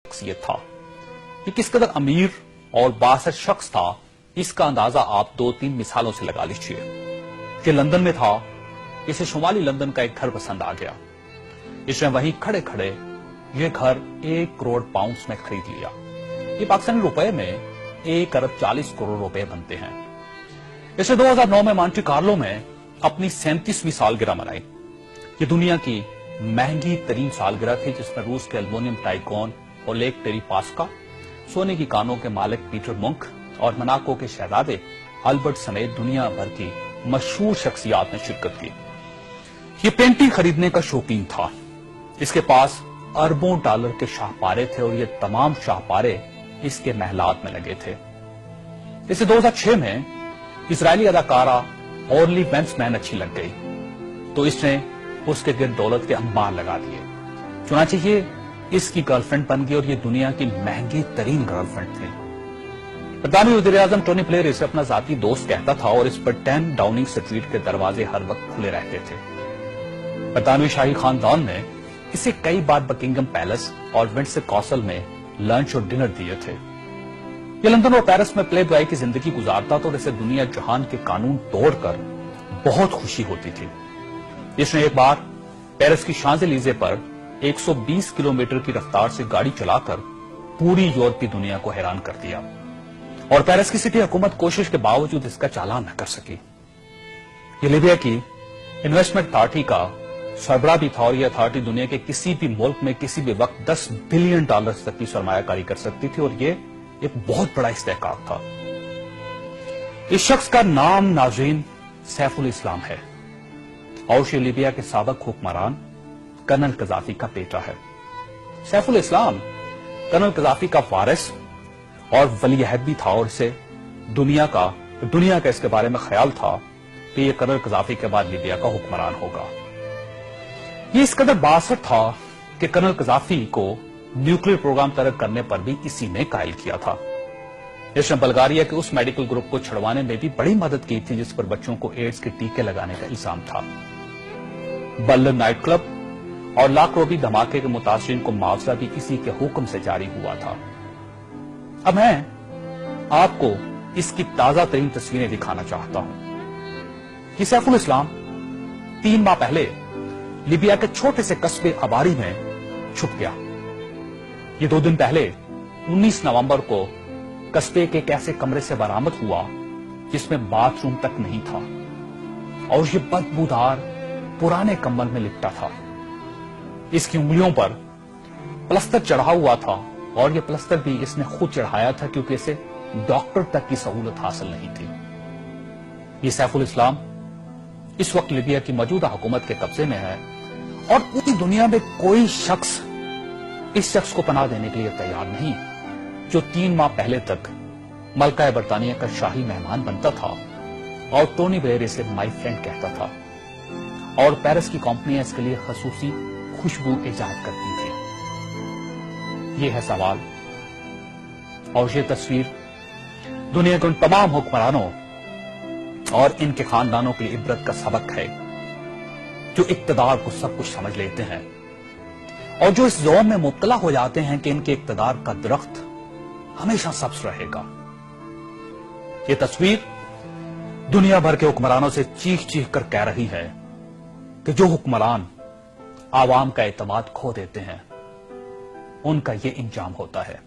शख्सियत था। ये किस कदर अमीर और बासर शख्स था, इसका अंदाजा आप 2-3 मिसालों से लगा लीजिए। कि लंदन में था, इसे शुमाली लंदन का एक घर पसंद आ गया। इसने वहीं खड़े खड़े ये घर 1 करोड़ पाउंड्स में खरीद लिया। ये पाकिस्तानी रुपए में 1 अरब 40 करोड़ रुपए बनते हैं। इसने 2009 में मॉन्टे कार्लो में अपनी 37वीं सालगिरह मनाई। ये दुनिया की महंगी तरीन सालगिरह थी, जिसमें रूस के एल्युमिनियम टाइकॉन और लेक टेरी पास्का, सोने की कानों के मालिक पीटर मुंक और मोनाको के शहजादे अल्बर्ट समेत दुनिया भर की मशहूर शख्सियात ने शिरकत की। ये पेंटिंग खरीदने का शौकीन था। इसके पास अरबों डॉलर के शाहपारे थे और ये तमाम शाहपारे इसके महलात में लगे थे। इसे 2006 में इजरायली अदाकारा ऑर्ली वेंसमैन अच्छी लग गई, तो इसने उसके गिर्द दौलत के अंबार लगा दिए। चुनांचे ये इसकी गर्लफ्रेंड बन गई और ये दुनिया की महंगी तरीन गर्लफ्रेंड थी। बरतानवी वज़ीर आज़म टोनी ब्लेयर इसे अपना जाती दोस्त कहता था और इस पर 10 डाउनिंग स्ट्रीट के दरवाजे हर वक्त खुले रहते थे। बरतानवी शाही खानदान ने इसे कई बार बकिंगम पैलेस और विंडसर कासल में लंच और डिनर दिए थे। ये लंदन और पेरिस में प्ले बॉय की जिंदगी गुजारता था और इसे दुनिया जहान के कानून तोड़कर बहुत खुशी होती थी। इसने एक बार पेरिस की शांज़-एलीज़े पर 120 किलोमीटर की रफ्तार से गाड़ी चलाकर पूरी यूरोपीय दुनिया को हैरान कर दिया और पेरिस की सिटी हुकूमत कोशिश के बावजूद इसका चालान न कर सकी। ये लीबिया की इन्वेस्टमेंट अथॉरिटी का सरबराह भी था और यह अथॉरिटी दुनिया के किसी भी मुल्क में किसी भी वक्त $10 बिलियन तक की सरमायाकारी कर सकती थी और ये एक बहुत बड़ा इस्तेहकाक था। इस शख्स का नाम नाज़रीन सैफुल इस्लाम है और ये लीबिया के साबिक हुक्मरान कर्नल कज़ाफी का बेटा है। सैफुल इस्लाम कर्नल कज़ाफी का वारिस और वली अहद भी था और इसे दुनिया का इसके बारे में ख्याल था कि यह कर्नल कज़ाफी के बाद लीबिया का हुक्मरान होगा। ये इस कदर बासर था कि कर्नल कज़ाफी को न्यूक्लियर प्रोग्राम तरक करने पर भी इसी ने कायल किया था। इसने बल्गारिया के उस मेडिकल ग्रुप को छुड़वाने में भी बड़ी मदद की थी जिस पर बच्चों को एड्स के टीके लगाने का इल्जाम था। बर्लिन नाइट क्लब और लाकरोबी धमाके के मुतासिरीन को मुआवजा भी इसी के हुक्म से जारी हुआ था। अब मैं आपको इसकी ताजा तरीन तस्वीरें दिखाना चाहता हूं कि सैफुल इस्लाम 3 माह पहले लीबिया के छोटे से कस्बे अबारी में छुप गया। ये 2 दिन पहले 19 नवंबर को कस्बे के एक ऐसे कमरे से बरामद हुआ जिसमें बाथरूम तक नहीं था और ये बदबूदार पुराने कंबल में लिपटा था। इसकी उंगलियों पर प्लस्तर चढ़ा हुआ था और ये प्लस्तर भी इसने खुद चढ़ाया था क्योंकि इसे डॉक्टर तक की सहूलत हासिल नहीं थी। ये सैफुल इस्लाम इस वक्त लीबिया की मौजूदा हुकूमत के कब्जे में है और पूरी दुनिया में कोई शख्स इस शख्स को पनाह देने के लिए तैयार नहीं जो 3 माह पहले तक मलका बरतानिया का शाही मेहमान बनता था और टोनी ब्लेयर इसे माई फ्रेंड कहता था और पेरिस की कंपनियां इसके लिए खसूसी खुशबू इजाद करती थी। ये है सवाल और ये तस्वीर दुनिया के उन तमाम हुक्मरानों और इनके खानदानों के लिए इबरत का सबक है जो इक्तदार को सब कुछ समझ लेते हैं और जो इस ज़ौम में मुब्तला हो जाते हैं कि इनके इक्तदार का दरख्त हमेशा सब्ज रहेगा। ये तस्वीर दुनिया भर के हुक्मरानों से चीख चीख कर कह रही है कि जो हुक्मरान आवाम का एतमाद खो देते हैं उनका ये इंजाम होता है।